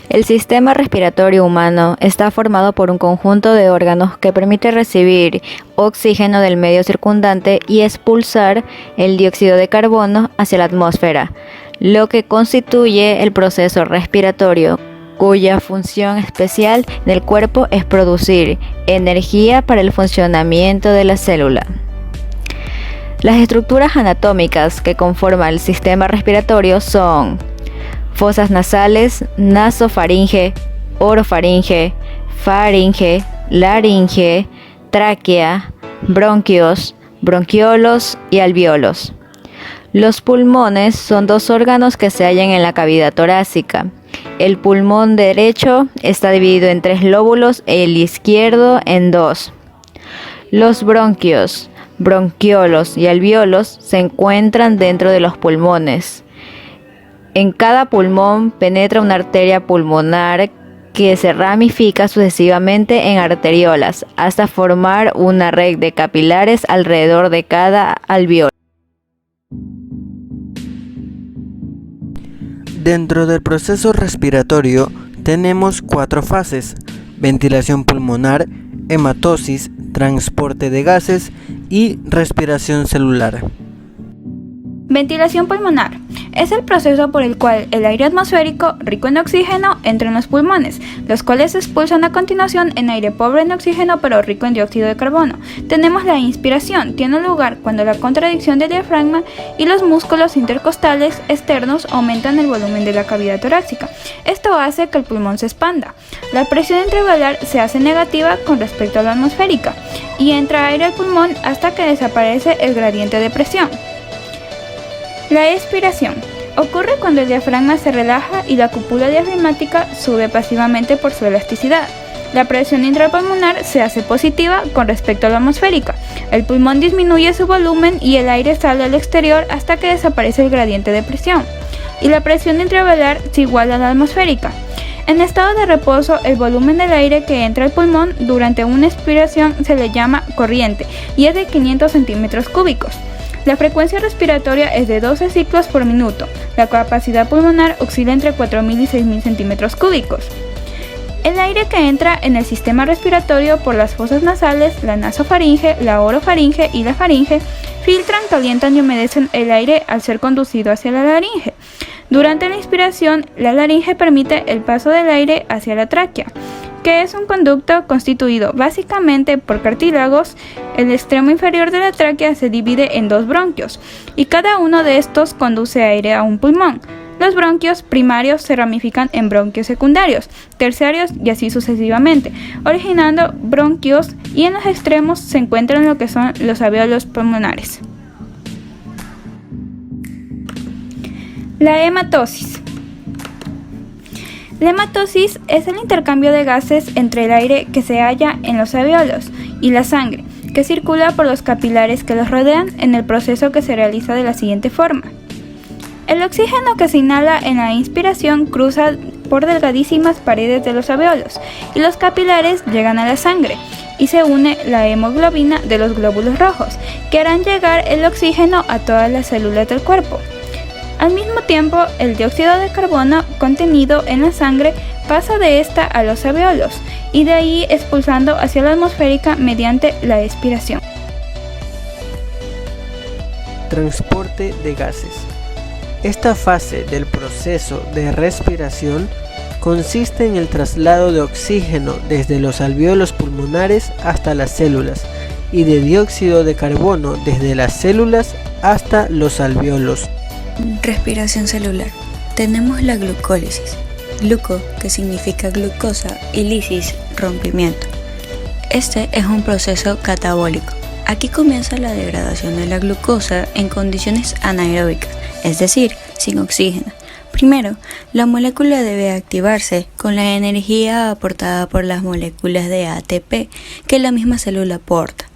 El sistema respiratorio humano está formado por un conjunto de órganos que permite recibir oxígeno del medio circundante y expulsar el dióxido de carbono hacia la atmósfera, lo que constituye el proceso respiratorio, cuya función especial del cuerpo es producir energía para el funcionamiento de la célula. Las estructuras anatómicas que conforman el sistema respiratorio son fosas nasales, nasofaringe, orofaringe, faringe, laringe, tráquea, bronquios, bronquiolos y alvéolos. Los pulmones son dos órganos que se hallan en la cavidad torácica. El pulmón derecho está dividido en 3 lóbulos y el izquierdo en 2. Los bronquios, bronquiolos y alvéolos se encuentran dentro de los pulmones. En cada pulmón penetra una arteria pulmonar que se ramifica sucesivamente en arteriolas hasta formar una red de capilares alrededor de cada alvéolo. Dentro del proceso respiratorio tenemos 4 fases: ventilación pulmonar, hematosis, transporte de gases y respiración celular. Ventilación pulmonar es el proceso por el cual el aire atmosférico rico en oxígeno entra en los pulmones, los cuales se expulsan a continuación en aire pobre en oxígeno pero rico en dióxido de carbono. Tenemos la inspiración, tiene lugar cuando la contracción del diafragma y los músculos intercostales externos aumentan el volumen de la cavidad torácica. Esto hace que el pulmón se expanda. La presión intraalveolar se hace negativa con respecto a la atmosférica y entra aire al pulmón hasta que desaparece el gradiente de presión. La expiración ocurre cuando el diafragma se relaja y la cúpula diafragmática sube pasivamente por su elasticidad. La presión intrapulmonar se hace positiva con respecto a la atmosférica. El pulmón disminuye su volumen y el aire sale al exterior hasta que desaparece el gradiente de presión. Y la presión intraalveolar se iguala a la atmosférica. En estado de reposo, el volumen del aire que entra al pulmón durante una expiración se le llama corriente y es de 500 centímetros cúbicos. La frecuencia respiratoria es de 12 ciclos por minuto. La capacidad pulmonar oscila entre 4.000 y 6.000 centímetros cúbicos. El aire que entra en el sistema respiratorio por las fosas nasales, la nasofaringe, la orofaringe y la faringe, filtran, calientan y humedecen el aire al ser conducido hacia la laringe. Durante la inspiración, la laringe permite el paso del aire hacia la tráquea, que es un conducto constituido básicamente por cartílagos. El extremo inferior de la tráquea se divide en 2 bronquios, y cada uno de estos conduce aire a un pulmón. Los bronquios primarios se ramifican en bronquios secundarios, terciarios y así sucesivamente, originando bronquios, y en los extremos se encuentran lo que son los alvéolos pulmonares. La hematosis. La hematosis es el intercambio de gases entre el aire que se halla en los alvéolos y la sangre, que circula por los capilares que los rodean, en el proceso que se realiza de la siguiente forma. El oxígeno que se inhala en la inspiración cruza por delgadísimas paredes de los alvéolos y los capilares llegan a la sangre y se une la hemoglobina de los glóbulos rojos, que harán llegar el oxígeno a todas las células del cuerpo. Al mismo tiempo, el dióxido de carbono contenido en la sangre pasa de esta a los alvéolos y de ahí expulsando hacia la atmosférica mediante la expiración. Transporte de gases. Esta fase del proceso de respiración consiste en el traslado de oxígeno desde los alvéolos pulmonares hasta las células y de dióxido de carbono desde las células hasta los alvéolos. Respiración celular. Tenemos la glucólisis. Gluco, que significa glucosa, y lisis, rompimiento. Este es un proceso catabólico. Aquí comienza la degradación de la glucosa en condiciones anaeróbicas, es decir, sin oxígeno. Primero, la molécula debe activarse con la energía aportada por las moléculas de ATP que la misma célula aporta.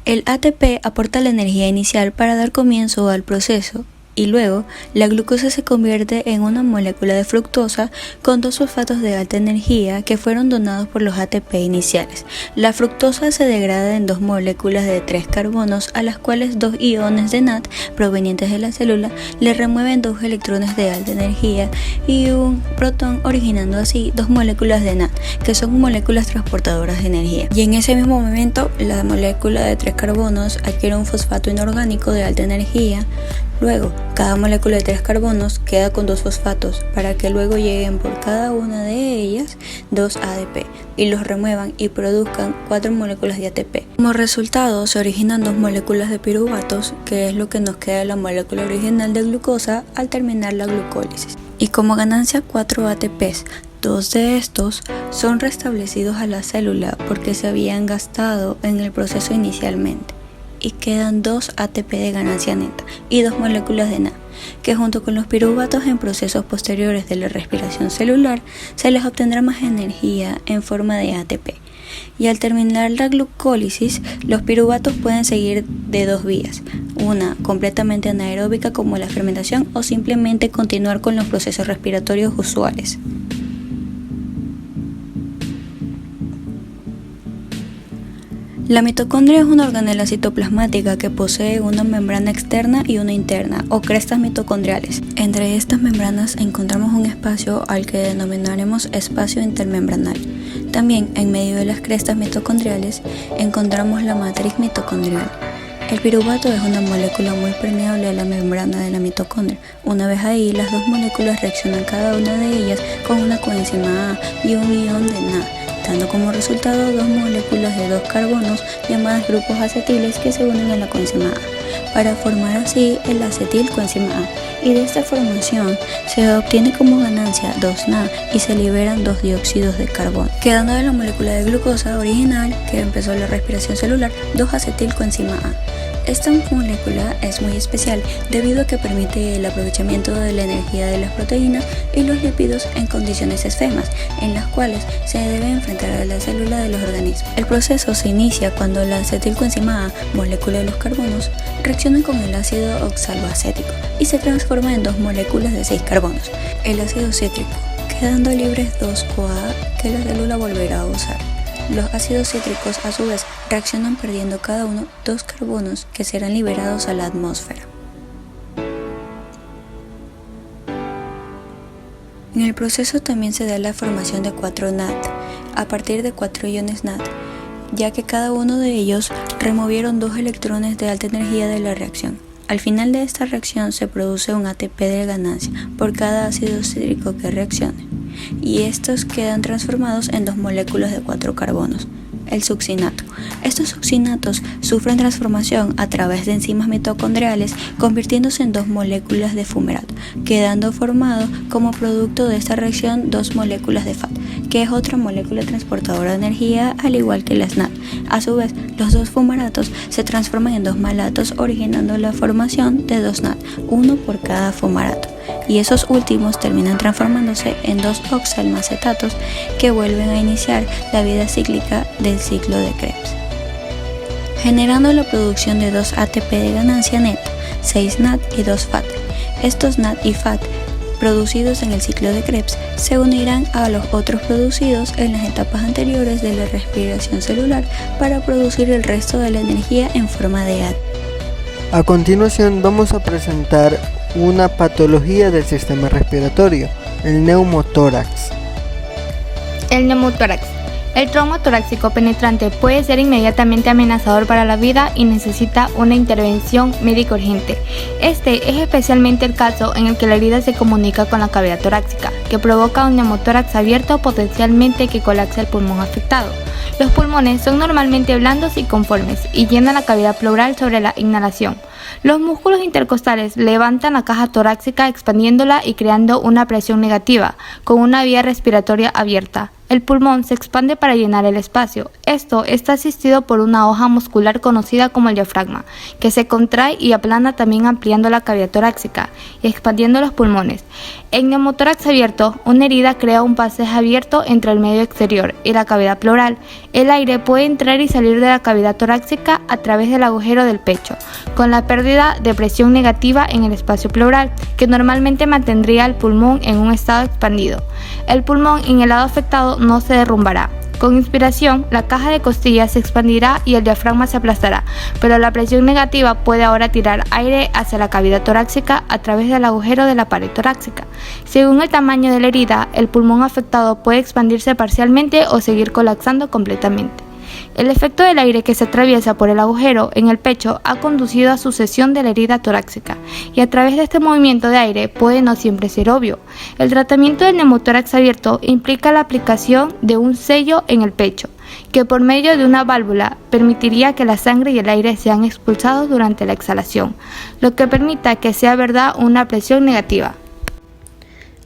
El ATP aporta la energía inicial para dar comienzo al proceso y luego la glucosa se convierte en una molécula de fructosa con 2 fosfatos de alta energía que fueron donados por los ATP iniciales. La fructosa se degrada en 2 moléculas de 3 carbonos a las cuales 2 iones de NAD provenientes de la célula le remueven 2 electrones de alta energía y un protón, originando así 2 moléculas de NAD, que son moléculas transportadoras de energía. Y en ese mismo momento la molécula de 3 carbonos adquiere un fosfato inorgánico de alta energía. Luego, cada molécula de 3 carbonos queda con 2 fosfatos para que luego lleguen por cada una de ellas 2 ADP y los remuevan y produzcan 4 moléculas de ATP. Como resultado, se originan 2 moléculas de piruvatos, que es lo que nos queda de la molécula original de glucosa al terminar la glucólisis. Y como ganancia 4 ATPs. 2 de estos son restablecidos a la célula porque se habían gastado en el proceso inicialmente. Y quedan 2 ATP de ganancia neta y 2 moléculas de NAD, que junto con los piruvatos en procesos posteriores de la respiración celular se les obtendrá más energía en forma de ATP. Y al terminar la glucólisis, los piruvatos pueden seguir de 2 vías, una completamente anaeróbica como la fermentación o simplemente continuar con los procesos respiratorios usuales. La mitocondria es una organela citoplasmática que posee una membrana externa y una interna, o crestas mitocondriales. Entre estas membranas encontramos un espacio al que denominaremos espacio intermembranal. También en medio de las crestas mitocondriales encontramos la matriz mitocondrial. El piruvato es una molécula muy permeable a la membrana de la mitocondria. Una vez ahí, las 2 moléculas reaccionan cada una de ellas con una coenzima A y un ion de NAD, dando como resultado 2 moléculas de 2 carbonos llamadas grupos acetiles que se unen a la coenzima A, para formar así el acetilcoenzima A, y de esta formación se obtiene como ganancia 2 NAD y se liberan 2 dióxidos de carbono, quedando de la molécula de glucosa original que empezó la respiración celular 2 acetilcoenzima A. Esta molécula es muy especial debido a que permite el aprovechamiento de la energía de las proteínas y los lípidos en condiciones extremas, en las cuales se debe enfrentar a la célula de los organismos. El proceso se inicia cuando la acetilcoenzima A, molécula de los carbonos, reacciona con el ácido oxaloacético y se transforma en 2 moléculas de 6 carbonos, el ácido cítrico, quedando libres 2 CoA que la célula volverá a usar. Los ácidos cítricos a su vez reaccionan perdiendo cada uno 2 carbonos que serán liberados a la atmósfera. En el proceso también se da la formación de 4 NAD a partir de 4 iones NAD, ya que cada uno de ellos removieron 2 electrones de alta energía de la reacción. Al final de esta reacción se produce un ATP de ganancia por cada ácido cítrico que reaccione, y estos quedan transformados en 2 moléculas de 4 carbonos, el succinato. Estos succinatos sufren transformación a través de enzimas mitocondriales, convirtiéndose en 2 moléculas de fumarato, quedando formado como producto de esta reacción 2 moléculas de FAT, que es otra molécula transportadora de energía al igual que las NAD. A su vez, los 2 fumaratos se transforman en 2 malatos, originando la formación de 2 NAD, uno por cada fumarato, y esos últimos terminan transformándose en 2 oxalmacetatos que vuelven a iniciar la vida cíclica del ciclo de Krebs, generando la producción de 2 ATP de ganancia neta, 6 NAD y 2 FAT. Estos NAD y FAT producidos en el ciclo de Krebs se unirán a los otros producidos en las etapas anteriores de la respiración celular para producir el resto de la energía en forma de ATP. A continuación vamos a presentar una patología del sistema respiratorio, el neumotórax. El neumotórax. El trauma torácico penetrante puede ser inmediatamente amenazador para la vida y necesita una intervención médica urgente. Este es especialmente el caso en el que la herida se comunica con la cavidad torácica, que provoca un neumotórax abierto potencialmente que colapsa el pulmón afectado. Los pulmones son normalmente blandos y conformes y llenan la cavidad pleural sobre la inhalación. Los músculos intercostales levantan la caja torácica expandiéndola y creando una presión negativa, con una vía respiratoria abierta. El pulmón se expande para llenar el espacio. Esto está asistido por una hoja muscular conocida como el diafragma, que se contrae y aplana también ampliando la cavidad torácica y expandiendo los pulmones. En neumotórax abierto, una herida crea un pasaje abierto entre el medio exterior y la cavidad pleural. El aire puede entrar y salir de la cavidad torácica a través del agujero del pecho, con la pérdida de presión negativa en el espacio pleural, que normalmente mantendría el pulmón en un estado expandido. El pulmón en el lado afectado no se derrumbará. Con inspiración, la caja de costillas se expandirá y el diafragma se aplastará, pero la presión negativa puede ahora tirar aire hacia la cavidad torácica a través del agujero de la pared torácica. Según el tamaño de la herida, el pulmón afectado puede expandirse parcialmente o seguir colapsando completamente. El efecto del aire que se atraviesa por el agujero en el pecho ha conducido a sucesión de la herida torácica, y a través de este movimiento de aire puede no siempre ser obvio. El tratamiento del neumotórax abierto implica la aplicación de un sello en el pecho, que por medio de una válvula permitiría que la sangre y el aire sean expulsados durante la exhalación, lo que permita que sea verdad una presión negativa.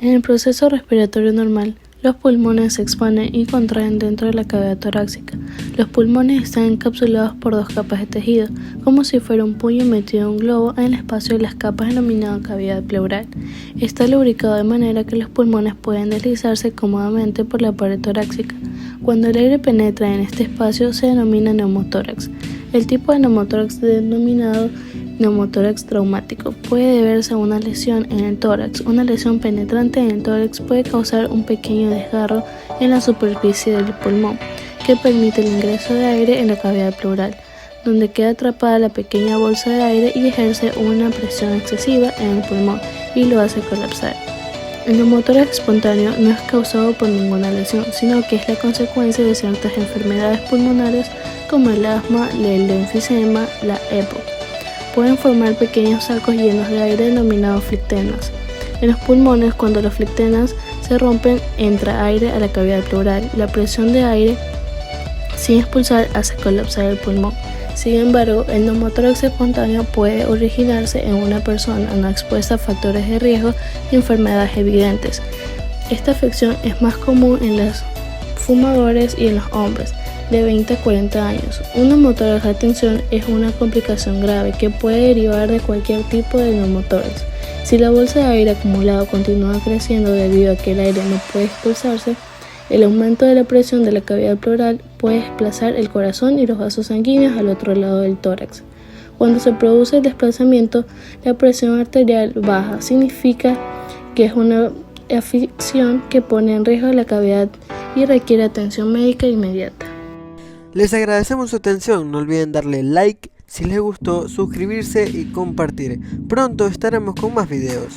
En el proceso respiratorio normal, los pulmones se expanden y contraen dentro de la cavidad torácica. Los pulmones están encapsulados por dos capas de tejido, como si fuera un puño metido en un globo en el espacio de las capas denominado cavidad pleural. Está lubricado de manera que los pulmones pueden deslizarse cómodamente por la pared torácica. Cuando el aire penetra en este espacio se denomina neumotórax. El tipo de neumotórax denominado neumotórax traumático puede deberse a una lesión en el tórax. Una lesión penetrante en el tórax puede causar un pequeño desgarro en la superficie del pulmón, que permite el ingreso de aire en la cavidad pleural, donde queda atrapada la pequeña bolsa de aire y ejerce una presión excesiva en el pulmón y lo hace colapsar. El neumotórax espontáneo no es causado por ninguna lesión, sino que es la consecuencia de ciertas enfermedades pulmonares como el asma, el enfisema, la EPOC. Pueden formar pequeños sacos llenos de aire denominados flictenas. En los pulmones, cuando los flictenas se rompen, entra aire a la cavidad pleural. La presión de aire sin expulsar hace colapsar el pulmón. Sin embargo, el neumotórax espontáneo puede originarse en una persona no expuesta a factores de riesgo y enfermedades evidentes. Esta afección es más común en los fumadores y en los hombres de 20 a 40 años. Un neumotórax de tensión es una complicación grave que puede derivar de cualquier tipo de neumotórax. Si la bolsa de aire acumulado continúa creciendo debido a que el aire no puede expulsarse, el aumento de la presión de la cavidad pleural puede desplazar el corazón y los vasos sanguíneos al otro lado del tórax. Cuando se produce el desplazamiento, la presión arterial baja. Significa que es una afección que pone en riesgo la cavidad y requiere atención médica inmediata. Les agradecemos su atención, no olviden darle like si les gustó, suscribirse y compartir. Pronto estaremos con más videos.